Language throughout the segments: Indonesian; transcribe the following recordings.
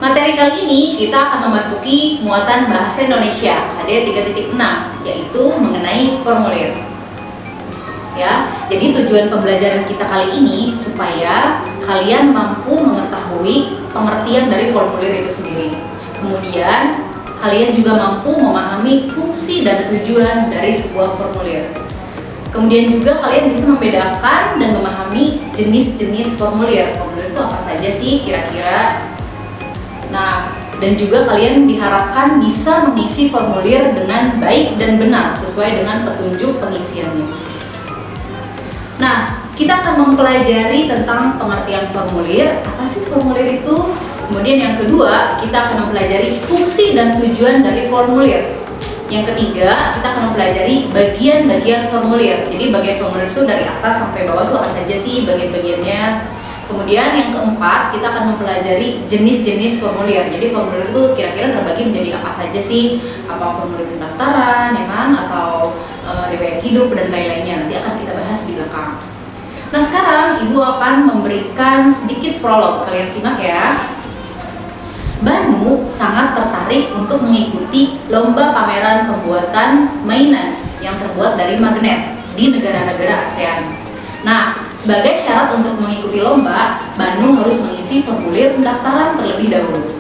Materi kali ini kita akan memasuki muatan bahasa Indonesia KD 3.6, yaitu mengenai formulir. Ya, jadi tujuan pembelajaran kita kali ini supaya kalian mampu mengetahui pengertian dari formulir itu sendiri. Kemudian kalian juga mampu memahami fungsi dan tujuan dari sebuah formulir. Kemudian juga kalian bisa membedakan dan memahami jenis-jenis formulir. Formulir itu apa saja sih kira-kira? Nah, dan juga kalian diharapkan bisa mengisi formulir dengan baik dan benar sesuai dengan petunjuk pengisiannya. Nah, kita akan mempelajari tentang pengertian formulir. Apa sih formulir itu? Kemudian yang kedua, kita akan mempelajari fungsi dan tujuan dari formulir. Yang ketiga, kita akan mempelajari bagian-bagian formulir. Jadi bagian formulir itu dari atas sampai bawah tuh apa saja sih bagian-bagiannya. Kemudian yang keempat, kita akan mempelajari jenis-jenis formulir. Jadi formulir itu kira-kira terbagi menjadi apa saja sih? Apa formulir pendaftaran, ya kan? Atau riwayat hidup dan lain-lainnya. Nanti akan kita bahas di belakang. Nah, sekarang Ibu akan memberikan sedikit prolog. Kalian simak ya. Banu sangat tertarik untuk mengikuti lomba pameran pembuatan mainan yang terbuat dari magnet di negara-negara ASEAN. Nah, sebagai syarat untuk mengikuti lomba, Banu harus mengisi formulir pendaftaran terlebih dahulu.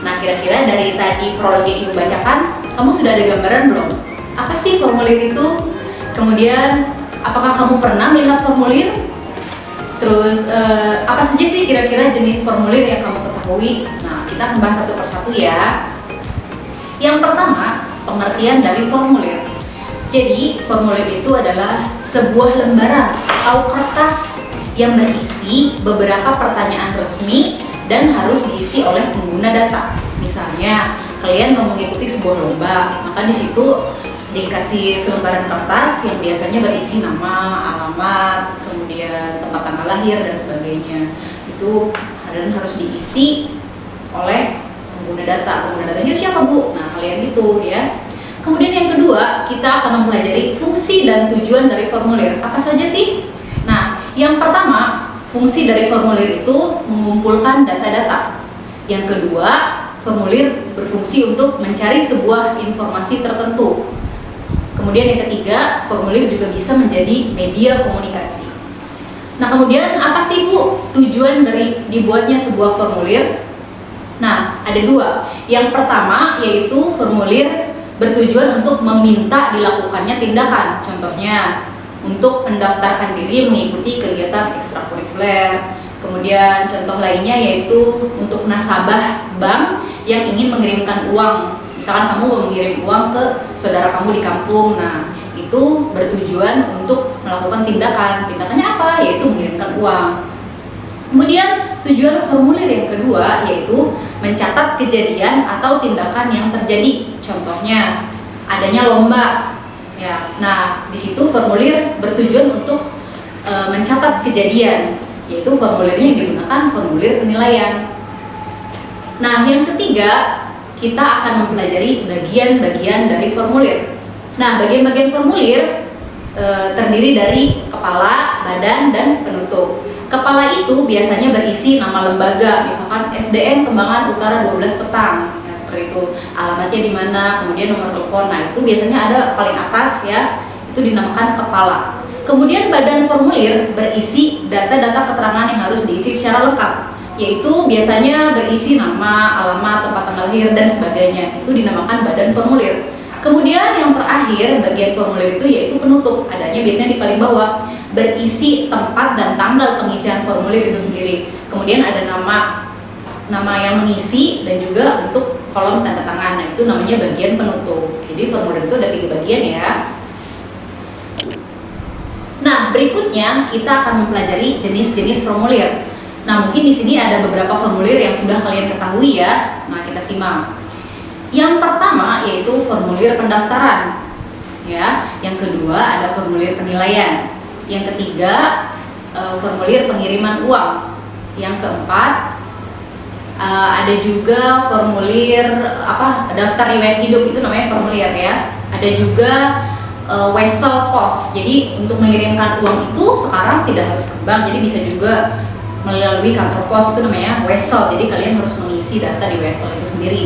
Nah, kira-kira dari tadi prolog yang Ibu bacakan, kamu sudah ada gambaran belum? Apa sih formulir itu? Kemudian, apakah kamu pernah melihat formulir? Terus, apa saja sih kira-kira jenis formulir yang kamu ketahui? Nah, kita akan bahas satu persatu ya. Yang pertama, pengertian dari formulir. Jadi, formulir itu adalah sebuah lembaran atau kertas yang berisi beberapa pertanyaan resmi dan harus diisi oleh pengguna data. Misalnya, kalian mau mengikuti sebuah lomba, maka di situ dikasih selembaran kertas yang biasanya berisi nama, alamat, kemudian tempat tanggal lahir dan sebagainya. Itu harus diisi oleh pengguna data. Pengguna datanya siapa, Bu? Nah, kalian itu ya. Kemudian yang kedua, kita akan mempelajari fungsi dan tujuan dari formulir. Apa saja sih? Nah, yang pertama, fungsi dari formulir itu mengumpulkan data-data. Yang kedua, formulir berfungsi untuk mencari sebuah informasi tertentu. Kemudian yang ketiga, formulir juga bisa menjadi media komunikasi. Nah, kemudian apa sih, Bu, tujuan dari dibuatnya sebuah formulir? Nah, ada dua. Yang pertama yaitu formulir bertujuan untuk meminta dilakukannya tindakan. Contohnya, untuk mendaftarkan diri mengikuti kegiatan ekstrakurikuler. Kemudian contoh lainnya yaitu untuk nasabah bank yang ingin mengirimkan uang. Misalkan kamu mau mengirim uang ke saudara kamu di kampung. Nah, itu bertujuan untuk melakukan tindakan. Tindakannya apa? Yaitu mengirimkan uang. Kemudian tujuan formulir yang kedua yaitu mencatat kejadian atau tindakan yang terjadi. Contohnya adanya lomba. Ya, nah di situ formulir bertujuan untuk mencatat kejadian, yaitu formulirnya yang digunakan formulir penilaian. Nah, yang ketiga kita akan mempelajari bagian-bagian dari formulir. Nah, bagian-bagian formulir terdiri dari kepala, badan, dan penutup. Kepala itu biasanya berisi nama lembaga, misalkan SDN Kembangan Utara 12 Petang, ya seperti itu. Alamatnya di mana, kemudian nomor telepon. Nah, itu biasanya ada paling atas ya, itu dinamakan kepala. Kemudian badan formulir berisi data-data keterangan yang harus diisi secara lengkap, yaitu biasanya berisi nama, alamat, tempat tanggal lahir, dan sebagainya. Itu dinamakan badan formulir. Kemudian yang terakhir bagian formulir itu yaitu penutup, adanya biasanya di paling bawah, berisi tempat dan tanggal pengisian formulir itu sendiri. Kemudian ada nama yang mengisi dan juga untuk kolom tanda tangan. Nah, itu namanya bagian penutup. Jadi formulir itu ada 3 bagian ya. Nah, berikutnya kita akan mempelajari jenis-jenis formulir. Nah, mungkin di sini ada beberapa formulir yang sudah kalian ketahui ya. Nah, kita simak. Yang pertama yaitu formulir pendaftaran. Ya, yang kedua ada formulir penilaian. Yang ketiga, formulir pengiriman uang. Yang keempat, ada juga formulir daftar riwayat hidup, itu namanya formulir ya. Ada juga wesel pos. Jadi untuk mengirimkan uang itu sekarang tidak harus ke bank, jadi bisa juga melalui kantor pos, itu namanya wesel. Jadi kalian harus mengisi data di wesel itu sendiri.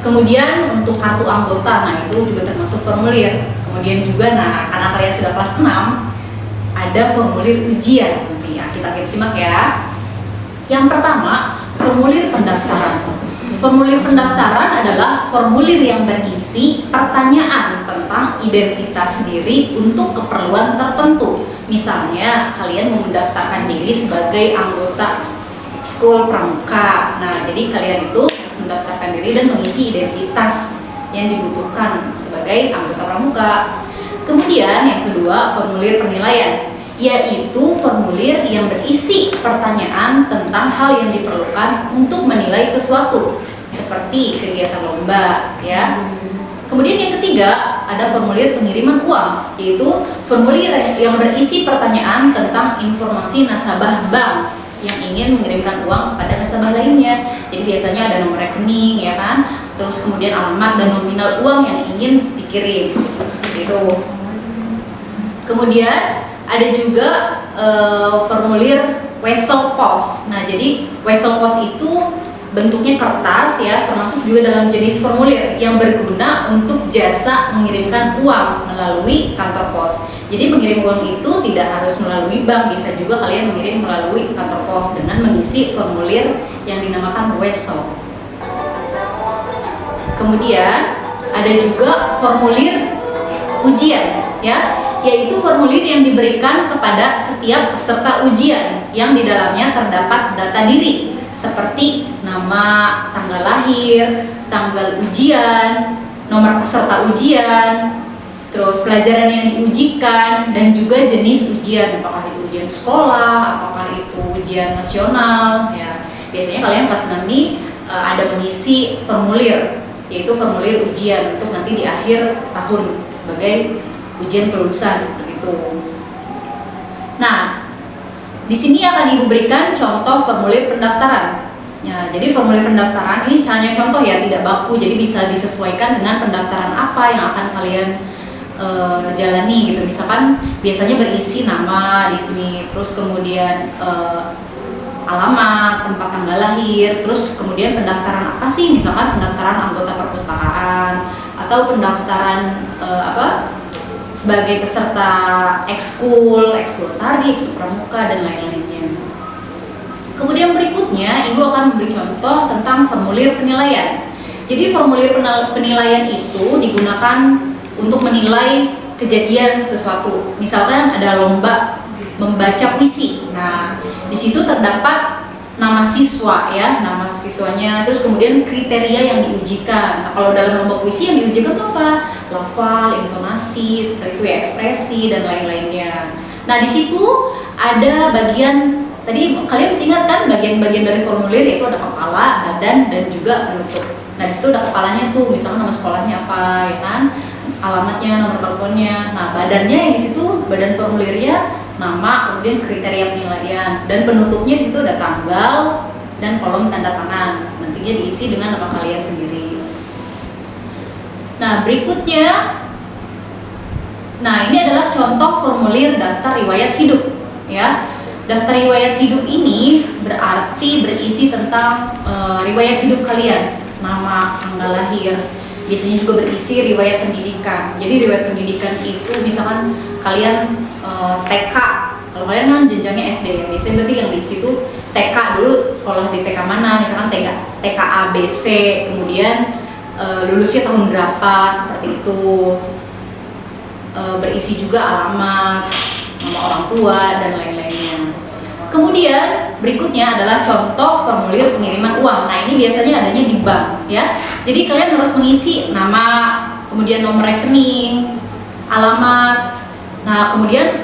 Kemudian untuk kartu anggota, nah itu juga termasuk formulir. Kemudian juga, nah karena kalian sudah kelas 6, ada formulir ujian. Nanti ya, kita simak ya. Yang pertama, formulir pendaftaran. Formulir pendaftaran adalah formulir yang berisi pertanyaan tentang identitas diri untuk keperluan tertentu. Misalnya, kalian mau mendaftarkan diri sebagai anggota Ekskul Pramuka. Nah, jadi kalian itu harus mendaftarkan diri dan mengisi identitas yang dibutuhkan sebagai anggota Pramuka. Kemudian yang kedua, formulir penilaian, yaitu formulir yang berisi pertanyaan tentang hal yang diperlukan untuk menilai sesuatu, seperti kegiatan lomba, ya. Kemudian yang ketiga, ada formulir pengiriman uang, yaitu formulir yang berisi pertanyaan tentang informasi nasabah bank yang ingin mengirimkan uang kepada nasabah lainnya. Jadi biasanya ada nomor rekening, ya kan, terus kemudian alamat dan nominal uang yang ingin dikirim, seperti itu. Kemudian ada juga formulir wesel pos. Nah, jadi wesel pos itu bentuknya kertas, ya, termasuk juga dalam jenis formulir yang berguna untuk jasa mengirimkan uang melalui kantor pos. Jadi mengirim uang itu tidak harus melalui bank, bisa juga kalian mengirim melalui kantor pos dengan mengisi formulir yang dinamakan wesel. Kemudian ada juga formulir ujian, ya, yaitu formulir yang diberikan kepada setiap peserta ujian yang di dalamnya terdapat data diri seperti nama, tanggal lahir, tanggal ujian, nomor peserta ujian, terus pelajaran yang diujikan, dan juga jenis ujian, apakah itu ujian sekolah, apakah itu ujian nasional, ya. Biasanya kalian kelas 6 ini ada mengisi formulir, yaitu formulir ujian untuk nanti di akhir tahun sebagai ujian kelulusan, seperti itu. Nah, di sini akan Ibu berikan contoh formulir pendaftaran. Ya, jadi formulir pendaftaran ini hanya contoh, ya, tidak baku. Jadi bisa disesuaikan dengan pendaftaran apa yang akan kalian jalani gitu. Misalkan biasanya berisi nama di sini, terus kemudian alamat, tempat tanggal lahir, terus kemudian pendaftaran apa sih? Misalkan pendaftaran anggota perpustakaan atau pendaftaran sebagai peserta ekskul tari, ekskul pramuka, dan lain-lainnya. Kemudian berikutnya, Ibu akan memberi contoh tentang formulir penilaian. Jadi formulir penilaian itu digunakan untuk menilai kejadian sesuatu. Misalkan ada lomba membaca puisi. Nah, di situ terdapat nama siswa, ya, nama siswanya, terus kemudian kriteria yang diujikan. Nah, kalau dalam lomba puisi yang diujikan itu apa? Lafal, intonasi, seperti itu, ya, ekspresi, dan lain-lainnya. Nah, di situ ada bagian, tadi kalian masih ingat kan bagian-bagian dari formulir, yaitu ada kepala, badan, dan juga penutup. Nah, di situ ada kepalanya tuh, misalnya nama sekolahnya apa, ya kan, alamatnya, nomor teleponnya. Nah, badannya yang di situ, badan formulirnya, nama, kemudian kriteria penilaian, dan penutupnya di situ ada tanggal dan kolom tanda tangan. Nantinya diisi dengan nama kalian sendiri. Nah, berikutnya, nah ini adalah contoh formulir daftar riwayat hidup, ya. Daftar riwayat hidup ini berarti berisi tentang riwayat hidup kalian, nama, tanggal lahir. Biasanya juga berisi riwayat pendidikan. Jadi riwayat pendidikan itu misalkan kalian TK, kalau kalian kan jenjangnya SD, ya, biasanya berarti yang di situ TK dulu, sekolah di TK mana, misalkan TK A, B, C, kemudian lulusnya tahun berapa, seperti itu. Berisi juga alamat, nama orang tua, dan lain-lainnya. Kemudian berikutnya adalah contoh formulir pengiriman uang. Nah, ini biasanya adanya di bank, ya. Jadi kalian harus mengisi nama, kemudian nomor rekening, alamat. Nah, kemudian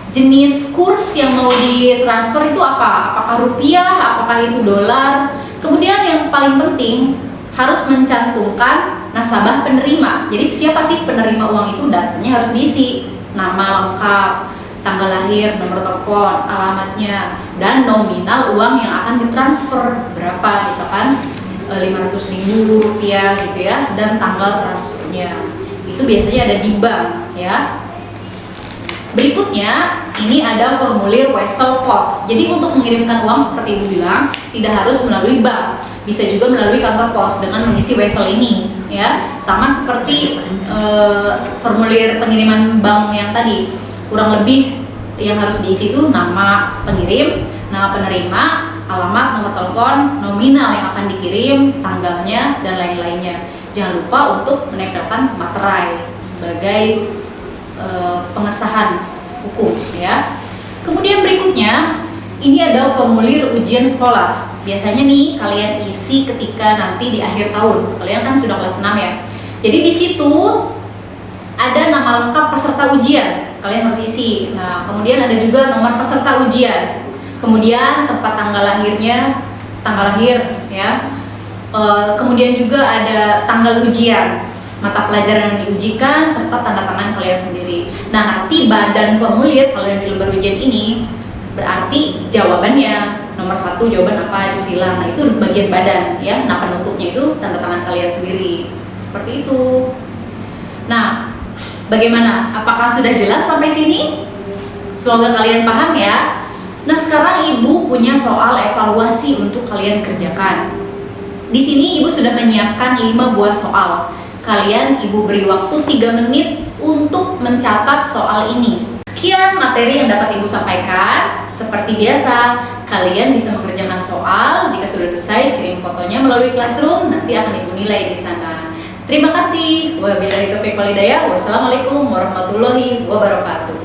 jenis kurs yang mau ditransfer itu apa? Apakah rupiah, apakah itu dolar? Kemudian yang paling penting harus mencantumkan nasabah penerima. Jadi siapa sih penerima uang itu? Datanya harus diisi, nama lengkap, tanggal lahir, nomor telepon, alamatnya, dan nominal uang yang akan ditransfer berapa, misalkan 500.000 rupiah gitu, ya, dan tanggal transfernya. Itu biasanya ada di bank, ya. Berikutnya, ini ada formulir Wesel Pos. Jadi untuk mengirimkan uang seperti Ibu bilang, tidak harus melalui bank, bisa juga melalui kantor pos dengan mengisi Wesel ini, ya. Sama seperti formulir pengiriman bank yang tadi. Kurang lebih yang harus diisi itu nama pengirim, nama penerima, alamat, nomor telepon, nominal yang akan dikirim, tanggalnya, dan lain-lainnya. Jangan lupa untuk menempelkan materai sebagai pengesahan hukum, ya. Kemudian berikutnya ini ada formulir ujian sekolah. Biasanya nih kalian isi ketika nanti di akhir tahun. Kalian kan sudah kelas 6 ya. Jadi di situ ada nama lengkap peserta ujian. Kalian harus isi. Nah, kemudian ada juga nomor peserta ujian. Kemudian tempat tanggal lahirnya, tanggal lahir, ya. Kemudian juga ada tanggal ujian, mata pelajaran yang diujikan, serta tanda tangan kalian sendiri. Nah, nanti badan formulir kalau yang di lembar ujian ini berarti jawabannya nomor 1 jawaban apa disilang. Nah, itu bagian badan, ya. Nah, penutupnya itu tanda tangan kalian sendiri. Seperti itu. Nah, bagaimana? Apakah sudah jelas sampai sini? Semoga kalian paham ya. Nah, sekarang Ibu punya soal evaluasi untuk kalian kerjakan. Di sini Ibu sudah menyiapkan 5 buah soal. Kalian Ibu beri waktu 3 menit untuk mencatat soal ini. Sekian materi yang dapat Ibu sampaikan. Seperti biasa, kalian bisa mengerjakan soal. Jika sudah selesai, kirim fotonya melalui Classroom. Nanti akan Ibu nilai di sana. Terima kasih. Wabillahi taufiq wal hidayah. Wassalamualaikum warahmatullahi wabarakatuh.